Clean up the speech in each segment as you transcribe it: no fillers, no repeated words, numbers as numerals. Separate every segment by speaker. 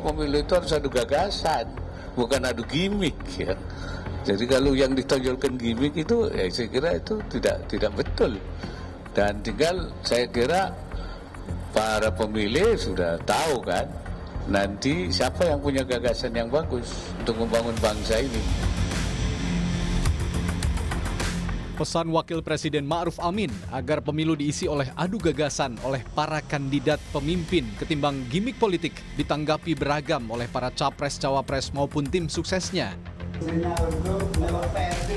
Speaker 1: pemilu itu harus adu gagasan, bukan adu gimmick ya. Jadi kalau yang ditonjolkan gimmick itu, ya saya kira itu tidak betul. Dan tinggal saya kira para pemilih sudah tahu kan, nanti siapa yang punya gagasan yang bagus untuk membangun bangsa ini.
Speaker 2: Pesan Wakil Presiden Ma'ruf Amin agar pemilu diisi oleh adu gagasan oleh para kandidat pemimpin ketimbang gimmick politik ditanggapi beragam oleh para capres-cawapres maupun tim suksesnya.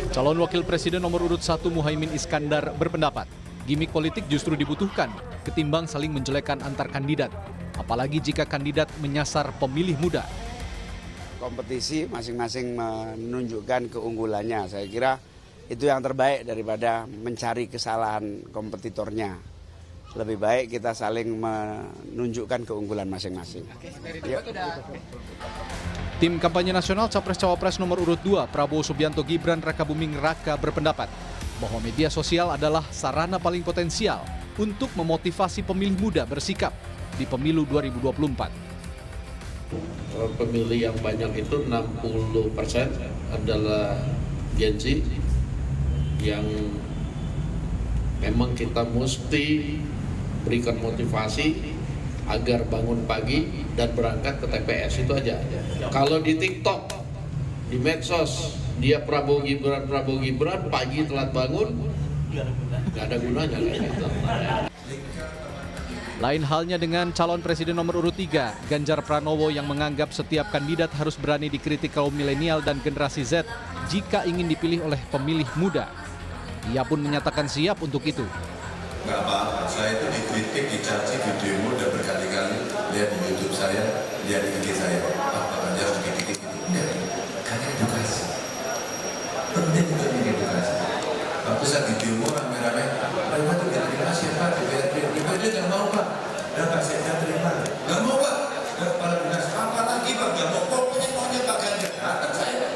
Speaker 2: Calon Wakil Presiden nomor urut 1 Muhaimin Iskandar berpendapat, gimmick politik justru dibutuhkan ketimbang saling menjelekan antar kandidat, apalagi jika kandidat menyasar pemilih muda.
Speaker 3: Kompetisi masing-masing menunjukkan keunggulannya, saya kira itu yang terbaik daripada mencari kesalahan kompetitornya. Lebih baik kita saling menunjukkan keunggulan masing-masing.
Speaker 2: Tim kampanye nasional Capres-Cawapres nomor urut 2 Prabowo Subianto Gibran Rakabuming Raka berpendapat bahwa media sosial adalah sarana paling potensial untuk memotivasi pemilih muda bersikap di pemilu 2024.
Speaker 4: Pemilih yang banyak itu 60% adalah Gen Z yang memang kita mesti berikan motivasi agar bangun pagi dan berangkat ke TPS, itu aja. Kalau di TikTok, di medsos, dia Prabowo Gibran, pagi telat bangun, nggak ada gunanya kayak gitu.
Speaker 2: Lain halnya dengan calon presiden nomor urut 3, Ganjar Pranowo yang menganggap setiap kandidat harus berani dikritik kaum milenial dan generasi Z jika ingin dipilih oleh pemilih muda. Ia pun menyatakan siap untuk itu.
Speaker 5: Nggak apa-apa, saya itu dikritik, dicaci, videomu udah berkali-kali, lihat di YouTube saya, lihat di IG saya, Pak Ganjar dikritik gitu. Enggak, karena edukasi. Penting untuk edukasi. Bagus lah videomu rame-rame, Pak itu tidak dikasih Pak, dia nggak mau Pak, dan Pak saya nggak terima. Nggak mau Pak, kepala dinas, apa lagi Pak, nggak mau, pokoknya maunya Pak Ganjar. Datang saya,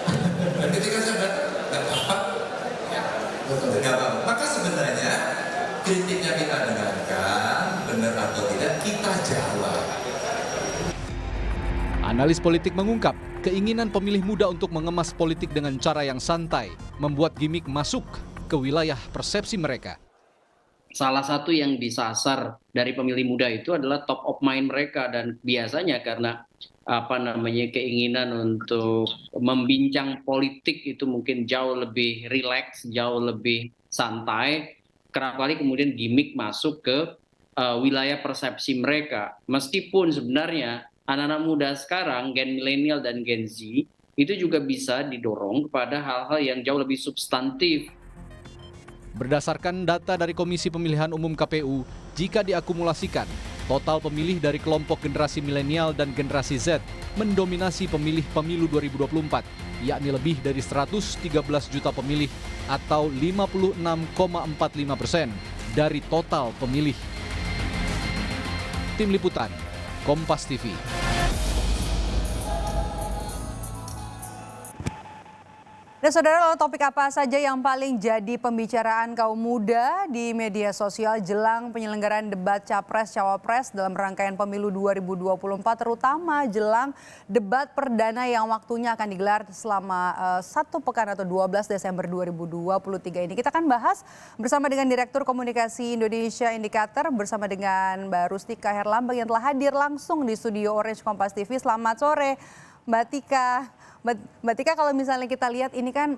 Speaker 5: dan ketika saya datang, nggak apa-apa. Nggak apa-apa. Maka sebenarnya kritiknya kita dengarkan, benar atau tidak kita jawab.
Speaker 2: Analis politik mengungkap, keinginan pemilih muda untuk mengemas politik dengan cara yang santai membuat gimmick masuk ke wilayah persepsi mereka.
Speaker 6: Salah satu yang disasar dari pemilih muda itu adalah top of mind mereka, dan biasanya karena keinginan untuk membincang politik itu mungkin jauh lebih rileks, jauh lebih santai. Kerap kali kemudian gimmick masuk ke wilayah persepsi mereka. Meskipun sebenarnya anak-anak muda sekarang, Gen milenial dan Gen Z, itu juga bisa didorong kepada hal-hal yang jauh lebih substantif.
Speaker 2: Berdasarkan data dari Komisi Pemilihan Umum KPU, jika diakumulasikan, total pemilih dari kelompok generasi milenial dan generasi Z mendominasi pemilih pemilu 2024, yakni lebih dari 113 juta pemilih atau 56,45% dari total pemilih. Tim Liputan, Kompas TV.
Speaker 7: Dan saudara, lalu topik apa saja yang paling jadi pembicaraan kaum muda di media sosial jelang penyelenggaraan debat Capres-Cawapres dalam rangkaian pemilu 2024, terutama jelang debat perdana yang waktunya akan digelar selama 1 pekan atau 12 Desember 2023 ini. Kita akan bahas bersama dengan Direktur Komunikasi Indonesia Indikator bersama dengan Mbak Rustika Herlambang yang telah hadir langsung di studio Orange Kompas TV. Selamat sore Mbak Tika. Mbak Tika, kalau misalnya kita lihat ini kan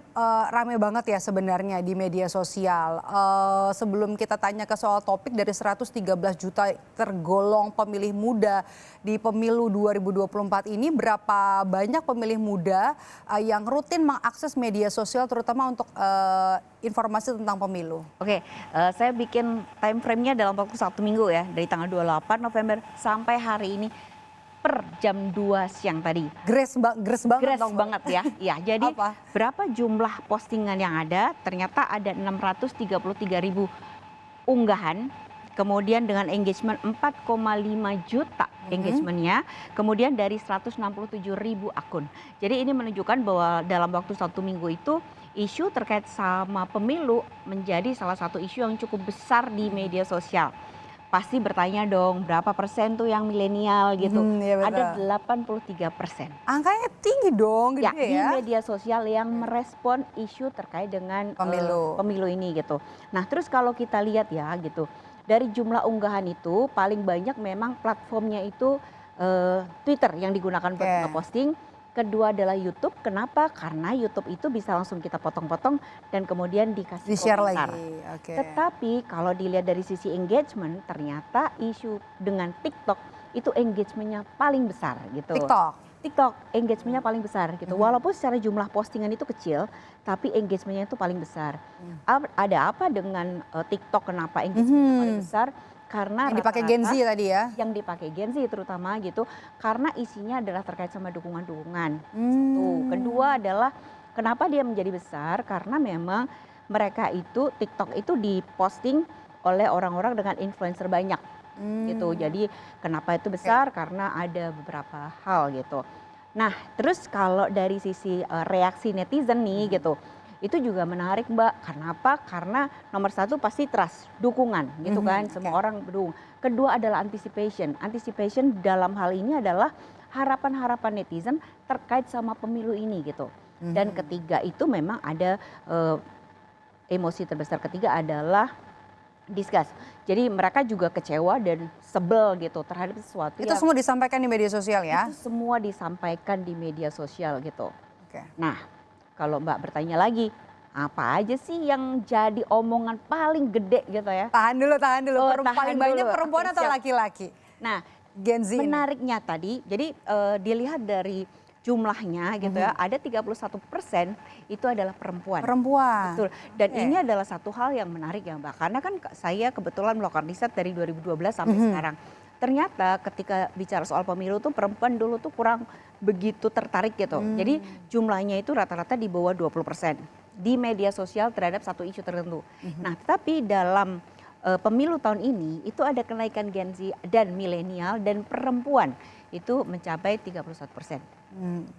Speaker 7: rame banget ya sebenarnya di media sosial. Sebelum kita tanya ke soal topik, dari 113 juta tergolong pemilih muda di pemilu 2024 ini, berapa banyak pemilih muda yang rutin mengakses media sosial terutama untuk informasi tentang pemilu?
Speaker 8: Oke, saya bikin time frame-nya dalam waktu 1 minggu ya, dari tanggal 28 November sampai hari ini. Per jam 2 siang tadi.
Speaker 7: Gres banget
Speaker 8: ya. Ya, jadi
Speaker 7: apa?
Speaker 8: Berapa jumlah postingan yang ada? Ternyata ada 633.000 unggahan. Kemudian dengan engagement 4,5 juta engagementnya. Kemudian dari 167.000 akun. Jadi ini menunjukkan bahwa dalam waktu 1 minggu itu isu terkait sama pemilu menjadi salah satu isu yang cukup besar di media sosial. pasti bertanya dong berapa persen tuh yang milenial gitu.
Speaker 7: Iya betul.
Speaker 8: Ada 83%.
Speaker 7: Angkanya tinggi dong,
Speaker 8: Ya,
Speaker 7: gede
Speaker 8: di
Speaker 7: ya.
Speaker 8: media sosial yang merespon isu terkait dengan
Speaker 7: Pemilu.
Speaker 8: ini gitu. Nah, terus kalau kita lihat ya gitu, dari jumlah unggahan itu paling banyak memang platformnya itu Twitter yang digunakan buat ngeposting. Kedua adalah YouTube. Kenapa? Karena YouTube itu bisa langsung kita potong-potong dan kemudian dikasih
Speaker 7: Di-share
Speaker 8: komentar.
Speaker 7: lagi. Oke.
Speaker 8: Tetapi kalau dilihat dari sisi engagement, ternyata isu dengan TikTok itu engagementnya paling besar gitu. TikTok engagementnya paling besar gitu. Walaupun secara jumlah postingan itu kecil, tapi engagementnya itu paling besar. Ada apa dengan TikTok? Kenapa engagementnya paling besar? Karena
Speaker 7: Yang dipakai Gen Z tadi ya.
Speaker 8: Yang dipakai Gen Z terutama gitu, karena isinya adalah terkait sama dukungan-dukungan. Kedua adalah kenapa dia menjadi besar? Karena memang mereka itu TikTok itu diposting oleh orang-orang dengan influencer banyak. Gitu. Jadi kenapa itu besar? Karena ada beberapa hal gitu. Nah, terus kalau dari sisi reaksi netizen nih gitu, itu juga menarik Mbak. Kenapa? Karena nomor satu pasti trust, dukungan gitu kan, semua orang berdukung. Kedua adalah anticipation. Anticipation dalam hal ini adalah harapan-harapan netizen terkait sama pemilu ini gitu. Dan ketiga itu memang ada emosi terbesar ketiga adalah disgust. Jadi mereka juga kecewa dan sebel gitu terhadap sesuatu
Speaker 7: Itu semua disampaikan di media sosial ya?
Speaker 8: Itu semua disampaikan di media sosial gitu.
Speaker 7: Oke.
Speaker 8: Nah, kalau Mbak bertanya lagi, apa aja sih yang jadi omongan paling gede gitu ya?
Speaker 7: Tahan dulu.
Speaker 8: Oh,
Speaker 7: Paling
Speaker 8: tahan
Speaker 7: banyak
Speaker 8: dulu.
Speaker 7: perempuan
Speaker 8: Oke,
Speaker 7: atau
Speaker 8: siap.
Speaker 7: laki-laki?
Speaker 8: Nah,
Speaker 7: Gen Z ini.
Speaker 8: menariknya tadi, jadi dilihat dari jumlahnya gitu ya, ada 31% itu adalah perempuan. Betul. Dan ini adalah satu hal yang menarik ya Mbak, karena kan saya kebetulan melakukan riset dari 2012 sampai sekarang. Ternyata ketika bicara soal pemilu tuh perempuan dulu tuh kurang begitu tertarik gitu. Jadi jumlahnya itu rata-rata di bawah 20% di media sosial terhadap satu isu tertentu. Nah, tetapi dalam pemilu tahun ini itu ada kenaikan Gen Z dan milenial dan perempuan itu mencapai 31%.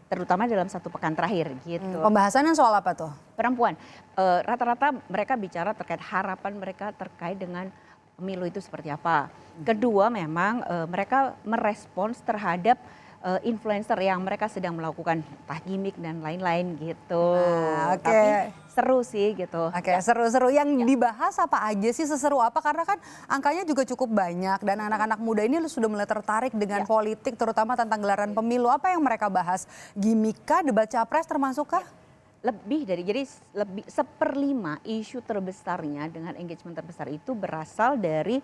Speaker 8: Terutama dalam satu pekan terakhir gitu.
Speaker 7: Pembahasannya soal apa tuh?
Speaker 8: Perempuan, rata-rata mereka bicara terkait harapan mereka terkait dengan pemilu itu seperti apa. Kedua memang mereka merespons terhadap influencer yang mereka sedang melakukan entah gimmick dan lain-lain gitu.
Speaker 7: Oke.
Speaker 8: Tapi seru sih gitu.
Speaker 7: Oke, seru-seru. Yang dibahas apa aja sih, seseru apa? Karena kan angkanya juga cukup banyak dan anak-anak muda ini sudah mulai tertarik dengan politik, terutama tentang gelaran pemilu. Apa yang mereka bahas? Gimmick kah, debat capres termasuk kah?
Speaker 8: Lebih dari, jadi lebih 1/5 isu terbesarnya dengan engagement terbesar itu berasal dari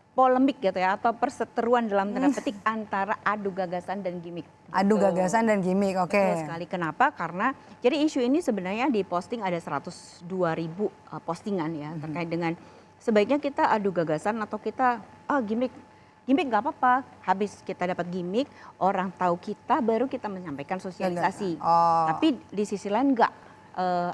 Speaker 8: polemik gitu ya, atau perseteruan dalam tanda petik antara adu gagasan dan gimmick.
Speaker 7: Adu gagasan dan gimmick, oke.
Speaker 8: Betul sekali. Kenapa? Karena jadi isu ini sebenarnya diposting ada 102.000 postingan ya terkait dengan sebaiknya kita adu gagasan atau kita gimmick nggak apa-apa. Habis kita dapat gimmick, orang tahu kita, baru kita menyampaikan sosialisasi. Tapi di sisi lain enggak.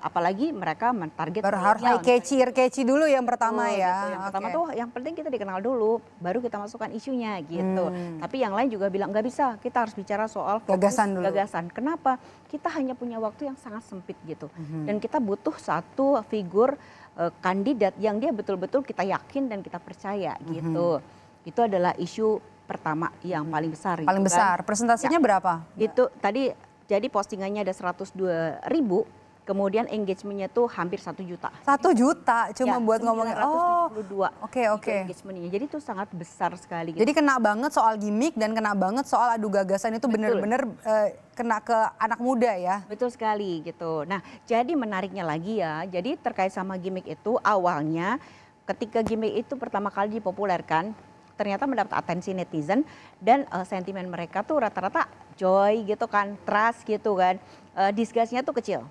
Speaker 8: Apalagi mereka mentarget
Speaker 7: Harus catchy dulu yang pertama ya.
Speaker 8: Gitu. Yang pertama tuh yang penting kita dikenal dulu, baru kita masukkan isunya gitu. Tapi yang lain juga bilang nggak bisa, kita harus bicara soal
Speaker 7: Gagasan dulu.
Speaker 8: gagasan. Kenapa? Kita hanya punya waktu yang sangat sempit gitu. Dan kita butuh satu figur kandidat yang dia betul-betul kita yakin dan kita percaya gitu. Itu adalah isu pertama yang paling besar.
Speaker 7: Paling
Speaker 8: gitu
Speaker 7: besar.
Speaker 8: kan.
Speaker 7: Persentasinya berapa?
Speaker 8: Itu tadi jadi postingannya ada 102.000. Kemudian engagementnya tuh hampir 1 juta.
Speaker 7: 1 juta cuma buat ngomongin.
Speaker 8: 972
Speaker 7: Oke.
Speaker 8: engagementnya. Jadi itu sangat besar sekali.
Speaker 7: Jadi kena banget soal gimmick dan kena banget soal adu gagasan itu bener-bener kena ke anak muda ya.
Speaker 8: Betul sekali gitu. Nah, jadi menariknya lagi ya. Jadi terkait sama gimmick itu awalnya ketika gimmick itu pertama kali dipopulerkan, ternyata mendapat atensi netizen dan sentimen mereka tuh rata-rata joy gitu kan, trust gitu kan. Disgustnya tuh kecil.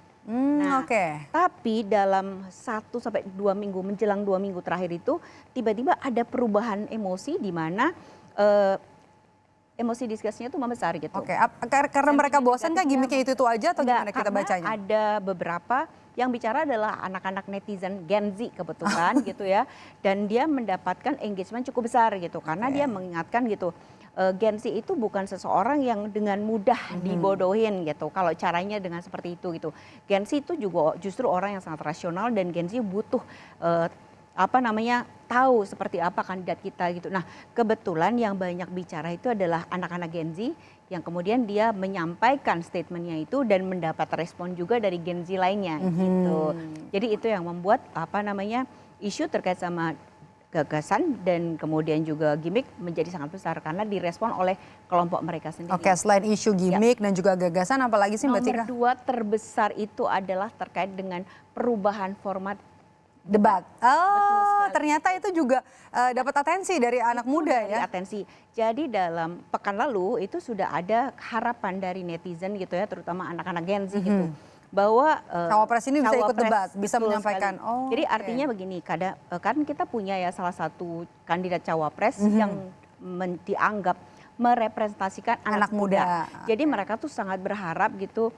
Speaker 8: Tapi dalam 1 sampai 2 minggu menjelang 2 minggu terakhir itu tiba-tiba ada perubahan emosi di mana emosi disgustnya itu membesar gitu.
Speaker 7: Karena mereka bosan kan gimmicknya itu aja atau gimana kita bacanya?
Speaker 8: Ada beberapa yang bicara adalah anak-anak netizen Gen Z kebetulan gitu ya. Dan dia mendapatkan engagement cukup besar gitu karena dia mengingatkan gitu. Gen Z itu bukan seseorang yang dengan mudah dibodohin gitu. Kalau caranya dengan seperti itu gitu. Gen Z itu juga justru orang yang sangat rasional dan Gen Z butuh tahu seperti apa kandidat kita gitu. Nah, kebetulan yang banyak bicara itu adalah anak-anak Gen Z yang kemudian dia menyampaikan statementnya itu dan mendapat respon juga dari Gen Z lainnya gitu. Jadi itu yang membuat isu terkait sama gagasan dan kemudian juga gimmick menjadi sangat besar karena direspon oleh kelompok mereka sendiri.
Speaker 7: Oke, selain isu gimmick dan juga gagasan, apalagi sih Mbak Tika?
Speaker 8: Nomor 2 terbesar itu adalah terkait dengan perubahan format
Speaker 7: debat. Oh, ternyata itu juga dapat atensi dari anak muda ya.
Speaker 8: Atensi. Jadi dalam pekan lalu itu sudah ada harapan dari netizen gitu ya, terutama anak-anak Gen Z gitu. Bahwa
Speaker 7: cawapres ini bisa ikut debat, bisa menyampaikan.
Speaker 8: Sekali. Jadi artinya begini, kan kita punya ya salah satu kandidat cawapres yang dianggap merepresentasikan anak muda. Jadi mereka tuh sangat berharap gitu,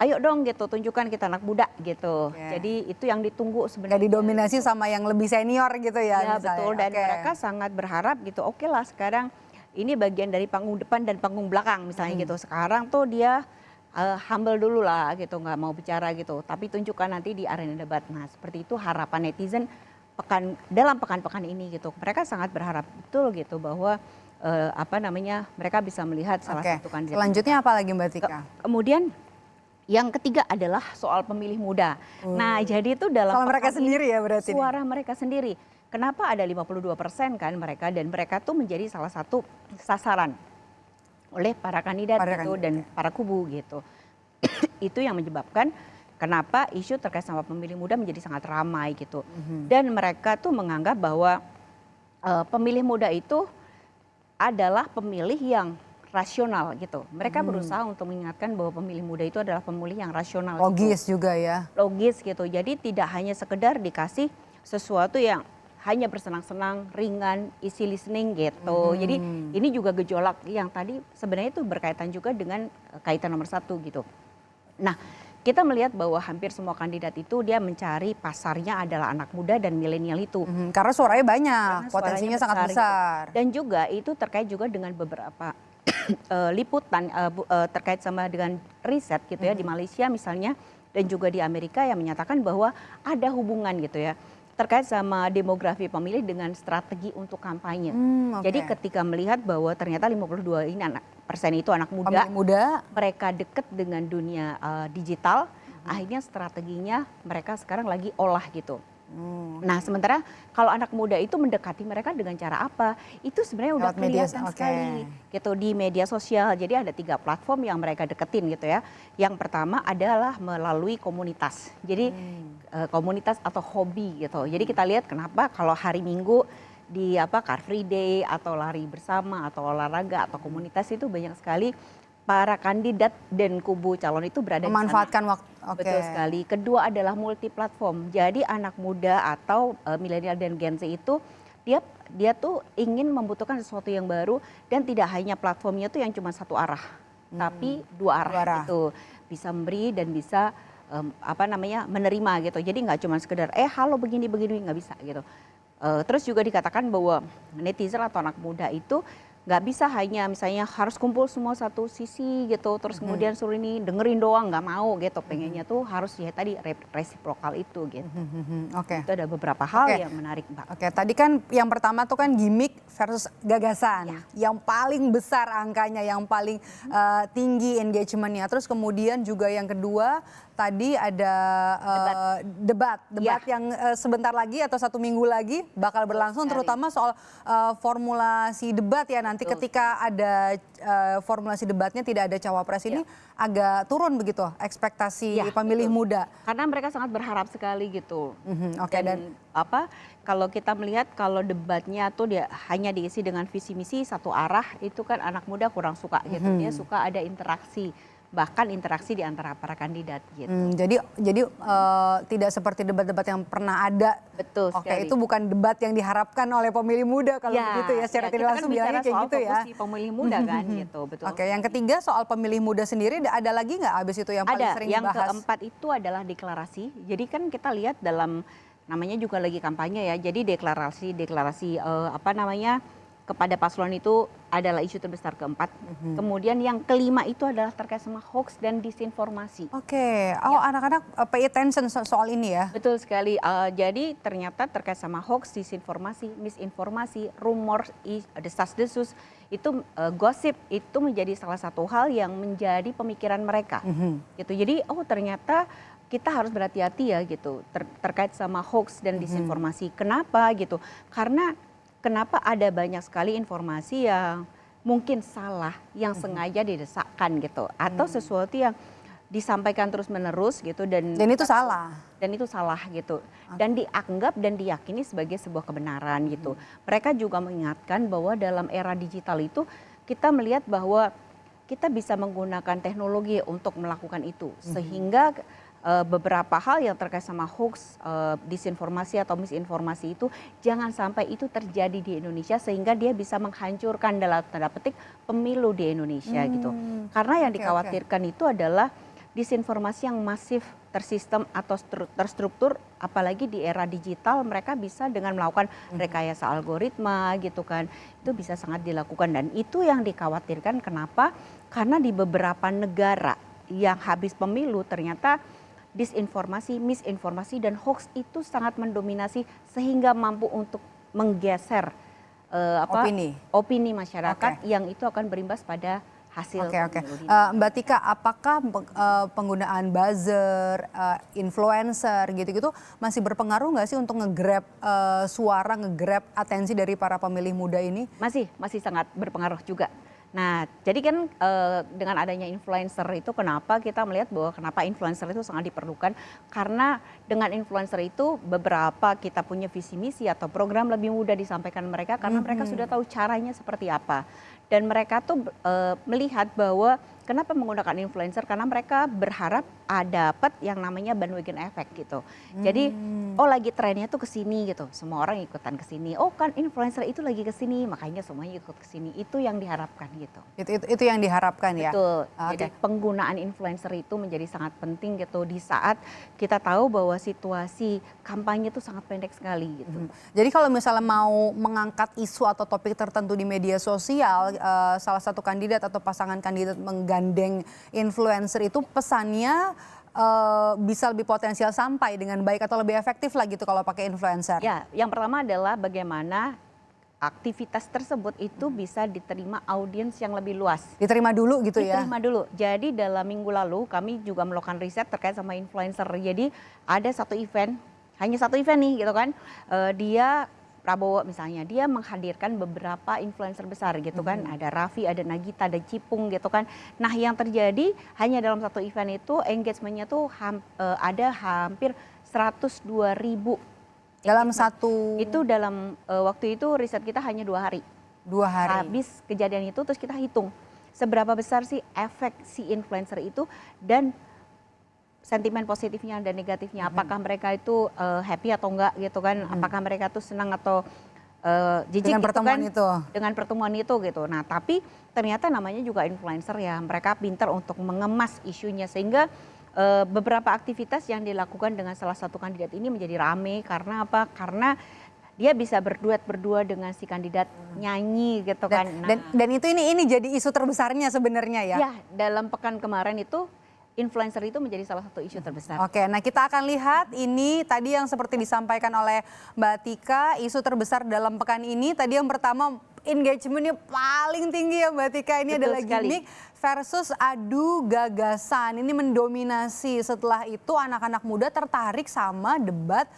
Speaker 8: ayo dong gitu, tunjukkan kita anak muda gitu. Jadi itu yang ditunggu sebenarnya.
Speaker 7: Gak didominasi sama yang lebih senior gitu ya.
Speaker 8: Ya betul, dan mereka sangat berharap gitu, oke lah sekarang ini bagian dari panggung depan dan panggung belakang misalnya gitu. Sekarang tuh dia humble dulu lah gitu, nggak mau bicara gitu. Tapi tunjukkan nanti di arena debat. Nah seperti itu harapan netizen dalam pekan-pekan ini gitu. Mereka sangat berharap betul gitu bahwa mereka bisa melihat salah satu kandidat.
Speaker 7: Selanjutnya apa lagi Mbak Tika?
Speaker 8: Kemudian yang ketiga adalah soal pemilih muda. Nah jadi itu dalam
Speaker 7: soal mereka sendiri ya berarti.
Speaker 8: Suara mereka sendiri. Kenapa ada 52% kan mereka, dan mereka tuh menjadi salah satu sasaran oleh para kandidat dan para kubu gitu. Itu yang menyebabkan kenapa isu terkait sama pemilih muda menjadi sangat ramai gitu. Dan mereka tuh menganggap bahwa pemilih muda itu adalah pemilih yang rasional gitu. Mereka berusaha untuk mengingatkan bahwa pemilih muda itu adalah pemilih yang rasional.
Speaker 7: Logis
Speaker 8: gitu.
Speaker 7: juga ya.
Speaker 8: Logis gitu. Jadi tidak hanya sekedar dikasih sesuatu yang hanya bersenang-senang, ringan, easy listening gitu. Jadi ini juga gejolak yang tadi sebenarnya itu berkaitan juga dengan kaitan nomor 1 gitu. Nah kita melihat bahwa hampir semua kandidat itu dia mencari pasarnya adalah anak muda dan milenial itu.
Speaker 7: Karena suaranya banyak, potensinya sangat besar.
Speaker 8: Gitu. Dan juga itu terkait juga dengan beberapa liputan terkait sama dengan riset gitu ya di Malaysia misalnya dan juga di Amerika yang menyatakan bahwa ada hubungan gitu ya terkait sama demografi pemilih dengan strategi untuk kampanye. Jadi ketika melihat bahwa ternyata 52% itu anak muda, mereka dekat dengan dunia digital, akhirnya strateginya mereka sekarang lagi olah gitu. Nah sementara kalau anak muda itu mendekati mereka dengan cara apa? Itu sebenarnya udah kelihatan sekali gitu di media sosial. Jadi ada 3 platform yang mereka deketin gitu ya. Yang pertama adalah melalui komunitas. Jadi komunitas atau hobi gitu. Jadi kita lihat kenapa kalau hari Minggu di Car Free Day atau lari bersama atau olahraga atau komunitas itu banyak sekali para kandidat dan kubu calon itu berada
Speaker 7: memanfaatkan
Speaker 8: di sana.
Speaker 7: waktu.
Speaker 8: Betul sekali. Kedua adalah multi platform. Jadi anak muda atau milenial dan Gen Z itu dia tuh ingin membutuhkan sesuatu yang baru dan tidak hanya platformnya tuh yang cuma satu arah, tapi 2 arah gitu. Bisa memberi dan bisa menerima gitu. Jadi nggak cuma sekedar halo begini nggak bisa gitu. Terus juga dikatakan bahwa netizen atau anak muda itu nggak bisa hanya misalnya harus kumpul semua satu sisi gitu, terus kemudian suruh ini dengerin doang, nggak mau gitu, pengennya tuh harus ya tadi resiprokal itu gitu. Itu ada beberapa hal yang menarik Mbak.
Speaker 7: Tadi kan yang pertama tuh kan gimmick versus gagasan, yang paling besar angkanya, yang paling tinggi engagementnya. Terus kemudian juga yang kedua tadi ada debat yang sebentar lagi atau 1 minggu lagi bakal berlangsung, terutama soal formulasi debat ya nanti ketika ada formulasi debatnya tidak ada cawapres ini agak turun begitu ekspektasi pemilih muda.
Speaker 8: Karena mereka sangat berharap sekali gitu. Dan kalau kita melihat kalau debatnya tuh dia hanya diisi dengan visi misi satu arah itu kan anak muda kurang suka gitu. Dia suka ada interaksi. Bahkan interaksi di antara para kandidat gitu.
Speaker 7: Jadi tidak seperti debat-debat yang pernah ada.
Speaker 8: Betul sekali.
Speaker 7: Itu bukan debat yang diharapkan oleh pemilih muda kalau begitu ya, secara tidak langsung bilangnya kayak gitu ya.
Speaker 8: Pemilih muda kan gitu, betul.
Speaker 7: Yang ketiga soal pemilih muda sendiri ada lagi nggak habis itu yang paling sering dibahas?
Speaker 8: Yang keempat itu adalah deklarasi. Jadi kan kita lihat dalam namanya juga lagi kampanye ya. Jadi deklarasi kepada paslon itu adalah isu terbesar keempat. Kemudian yang kelima itu adalah terkait sama hoax dan disinformasi.
Speaker 7: Oke, anak-anak pay attention soal ini ya.
Speaker 8: Betul sekali. Jadi ternyata terkait sama hoax, disinformasi, misinformasi, rumor, desas-desus, itu gosip itu menjadi salah satu hal yang menjadi pemikiran mereka. Gitu. Jadi ternyata kita harus berhati-hati ya gitu terkait sama hoax dan disinformasi. Kenapa gitu? Karena kenapa ada banyak sekali informasi yang mungkin salah, yang sengaja didesakkan gitu, atau sesuatu yang disampaikan terus-menerus gitu dan
Speaker 7: itu salah.
Speaker 8: Dan itu salah gitu. Dan dianggap dan diyakini sebagai sebuah kebenaran gitu. Mereka juga mengingatkan bahwa dalam era digital itu kita melihat bahwa kita bisa menggunakan teknologi untuk melakukan itu. Sehingga beberapa hal yang terkait sama hoax, disinformasi atau misinformasi itu jangan sampai itu terjadi di Indonesia sehingga dia bisa menghancurkan dalam tanda petik pemilu di Indonesia gitu. Karena yang dikhawatirkan itu adalah disinformasi yang masif, tersistem atau terstruktur, apalagi di era digital mereka bisa dengan melakukan rekayasa algoritma gitu kan. Itu bisa sangat dilakukan dan itu yang dikhawatirkan. Kenapa? Karena di beberapa negara yang habis pemilu ternyata disinformasi, misinformasi dan hoax itu sangat mendominasi sehingga mampu untuk menggeser opini masyarakat yang itu akan berimbas pada hasil pemilu.
Speaker 7: Mbak Tika, apakah penggunaan buzzer, influencer gitu-gitu masih berpengaruh nggak sih untuk nge-grab suara, nge-grab atensi dari para pemilih muda ini?
Speaker 8: Masih sangat berpengaruh juga. Nah, jadi kan dengan adanya influencer itu kenapa kita melihat bahwa kenapa influencer itu sangat diperlukan, karena dengan influencer itu beberapa kita punya visi misi atau program lebih mudah disampaikan mereka karena mereka sudah tahu caranya seperti apa. Dan mereka tuh melihat bahwa kenapa menggunakan influencer, karena mereka berharap dapat yang namanya bandwagon effect gitu. Jadi lagi trennya tuh ke sini gitu, semua orang ikutan ke sini. Oh kan influencer itu lagi ke sini, makanya semuanya ikut ke sini. Itu yang diharapkan gitu.
Speaker 7: Itu yang diharapkan ya.
Speaker 8: Betul. Jadi penggunaan influencer itu menjadi sangat penting gitu di saat kita tahu bahwa situasi kampanye itu sangat pendek sekali gitu.
Speaker 7: Jadi kalau misalnya mau mengangkat isu atau topik tertentu di media sosial, salah satu kandidat atau pasangan kandidat menggandeng influencer itu pesannya bisa lebih potensial sampai dengan baik atau lebih efektif lah gitu kalau pakai influencer.
Speaker 8: Ya, yang pertama adalah bagaimana aktivitas tersebut itu bisa diterima audiens yang lebih luas.
Speaker 7: Diterima dulu gitu ya?
Speaker 8: Diterima dulu. Jadi dalam minggu lalu kami juga melakukan riset terkait sama influencer. Jadi ada satu event, hanya satu event nih gitu kan, dia Prabowo misalnya, dia menghadirkan beberapa influencer besar gitu kan, ada Raffi, ada Nagita, ada Cipung gitu kan. Nah yang terjadi hanya dalam satu event itu engagementnya tuh ada hampir 102.000.
Speaker 7: Dalam satu?
Speaker 8: Itu dalam waktu itu riset kita hanya 2 hari.
Speaker 7: 2 hari?
Speaker 8: Habis kejadian itu terus kita hitung seberapa besar sih efek si influencer itu dan sentimen positifnya dan negatifnya, apakah mereka itu happy atau enggak gitu kan, apakah mereka tuh senang atau jijik
Speaker 7: dengan
Speaker 8: gitu
Speaker 7: pertemuan
Speaker 8: kan,
Speaker 7: itu.
Speaker 8: Dengan pertemuan itu gitu. Nah tapi ternyata namanya juga influencer ya, mereka pintar untuk mengemas isunya sehingga beberapa aktivitas yang dilakukan dengan salah satu kandidat ini menjadi rame karena apa? Karena dia bisa berduet berdua dengan si kandidat nyanyi gitu kan.
Speaker 7: Dan itu ini jadi isu terbesarnya sebenarnya ya?
Speaker 8: Ya, dalam pekan kemarin itu influencer itu menjadi salah satu isu terbesar.
Speaker 7: Oke, nah kita akan lihat ini tadi yang seperti disampaikan oleh Mbak Tika, isu terbesar dalam pekan ini. Tadi yang pertama engagementnya paling tinggi ya Mbak Tika, ini adalah gimmick versus adu gagasan. Ini mendominasi, setelah itu anak-anak muda tertarik sama debat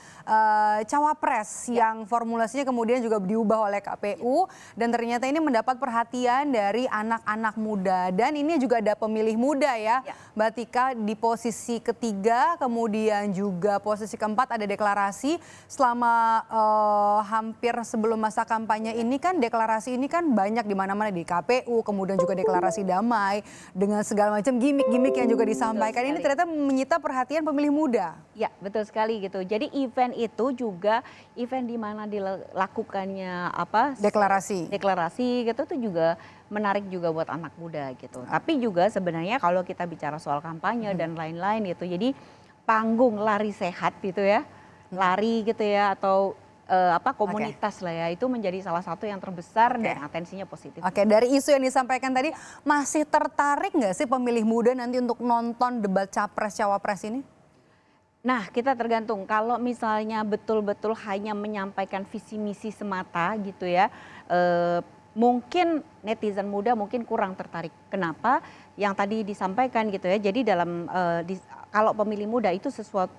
Speaker 7: cawapres yang formulasinya kemudian juga diubah oleh KPU. Dan ternyata ini mendapat perhatian dari anak-anak muda. Dan ini juga ada pemilih muda ya Mbak Tika di posisi ketiga, kemudian juga posisi keempat ada deklarasi. Selama hampir sebelum masa kampanye ini kan deklarasi ini kan banyak di mana-mana di KPU, kemudian juga deklarasi damai dengan segala macam gimmick-gimmick yang juga disampaikan. Ini ternyata menyita perhatian pemilih muda.
Speaker 8: Ya, betul sekali gitu. Jadi event itu juga event di mana dilakukannya deklarasi gitu itu juga menarik juga buat anak muda gitu. Tapi juga sebenarnya kalau kita bicara soal kampanye dan lain-lain gitu. Jadi panggung lari sehat gitu ya. Lari gitu ya atau komunitas lah ya, itu menjadi salah satu yang terbesar dan atensinya positif.
Speaker 7: Oke, dari isu yang disampaikan tadi, masih tertarik nggak sih pemilih muda nanti untuk nonton debat capres-cawapres ini?
Speaker 8: Nah, kita tergantung. Kalau misalnya betul-betul hanya menyampaikan visi misi semata gitu ya, mungkin netizen muda mungkin kurang tertarik. Kenapa? Yang tadi disampaikan gitu ya. Jadi dalam kalau pemilih muda itu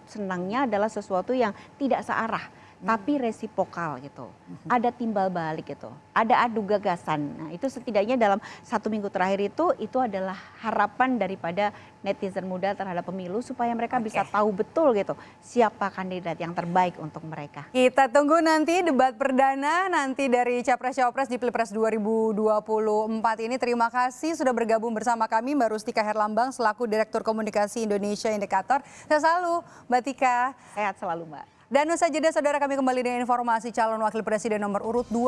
Speaker 8: senangnya adalah sesuatu yang tidak searah, tapi resiprokal gitu. Ada timbal balik gitu. Ada adu gagasan. Nah, itu setidaknya dalam 1 minggu terakhir itu adalah harapan daripada netizen muda terhadap pemilu supaya mereka bisa tahu betul gitu siapa kandidat yang terbaik untuk mereka.
Speaker 7: Kita tunggu nanti debat perdana nanti dari Capres-Cawapres di Pilpres 2024 ini. Terima kasih sudah bergabung bersama kami Mbak Rustika Herlambang selaku Direktur Komunikasi Indonesia Indikator. Sehat selalu Mbak Tika.
Speaker 8: Sehat selalu Mbak.
Speaker 7: Dan usai jeda saudara kami kembali dengan informasi calon wakil presiden nomor urut 2